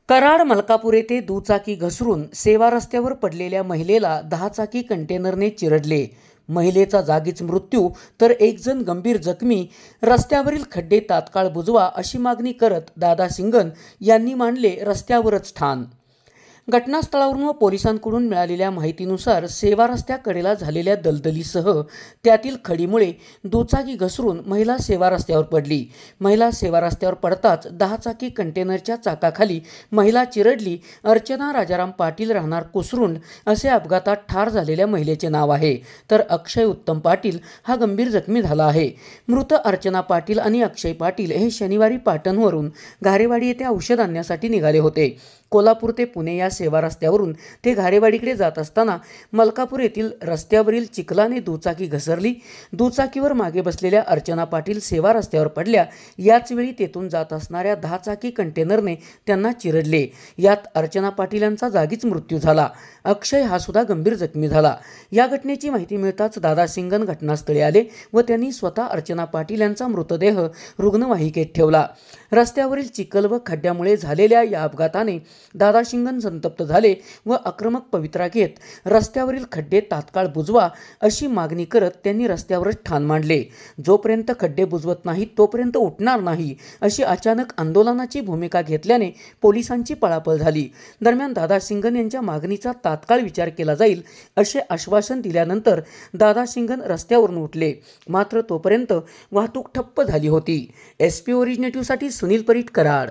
कराड मलकापूर येथे दुचाकी घसरून सेवा रस्त्यावर पडलेल्या महिलेला 10 चाकी कंटेनरने चिरडले। महिलेचा जागीच मृत्यू तर एक जण गंभीर जखमी। रस्त्यावरील खड्डे तात्काळ बुजवा अशी मागणी करत दादा सिंगन यांनी मांडले रस्त्यावरच ठाण। घटनास्थळावरून व पोलिसांकडून मिळालेल्या माहितीनुसार सेवा रस्त्याकडेला झालेल्या दलदलीसह त्यातील खडीमुळे दुचाकी घसरून महिला सेवा रस्त्यावर पडली। महिला सेवा रस्त्यावर पडताच 10 चाकी कंटेनरच्या चाकाखाली महिला चिरडली। अर्चना राजाराम पाटील राहणार कुसरुंड असे अपघातात ठार झालेल्या महिलेचे नाव आहे, तर अक्षय उत्तम पाटील हा गंभीर जखमी झाला आहे। मृत अर्चना पाटील आणि अक्षय पाटील हे शनिवारी पाटणवरून घारेवाडी येथे औषध आणण्यासाठी निघाले होते। कोल्हापूर ते पुणे या सेवा रस्त्यावरून ते घारेवाडीकडे जात असताना मलकापूर येथील रस्त्यावरील चिखलाने दुचाकी घसरली। दुचाकीवर मागे बसलेल्या अर्चना पाटील सेवा रस्त्यावर पडल्या। याच वेळी तेथून जात असणाऱ्या 10 चाकी कंटेनरने त्यांना चिरडले। यात अर्चना पाटील यांचा जागीच मृत्यू झाला। अक्षय हा सुद्धा गंभीर जखमी झाला। या घटनेची माहिती मिळताच दादा सिंगन घटनास्थळी आले व त्यांनी स्वतः अर्चना पाटील यांचा मृतदेह रुग्णवाहिकेत ठेवला। रस्त्यावरील चिखल व खड्ड्यामुळे झालेल्या या अपघाताने दादा सिंगन संतप्त झाले व आक्रमक पवित्रा घेत रस्त्यावरील खड्डे तात्काळ बुजवा अशी मागणी करत त्यांनी रस्त्यावरच ठाण मांडले। जोपर्यंत खड्डे बुजवत नाही तोपर्यंत उठणार नाही अशी अचानक आंदोलनाची भूमिका घेतल्याने पोलिसांची पळापळ झाली। दरम्यान दादा सिंगन यांच्या मागणीचा तात्काळ विचार केला जाईल असे आश्वासन दिल्यानंतर दादा सिंगन रस्त्यावरून उठले, मात्र तोपर्यंत वाहतूक ठप्प झाली होती। SP ओरिजिनेटिव्हसाठी सुनील परीट, कराड।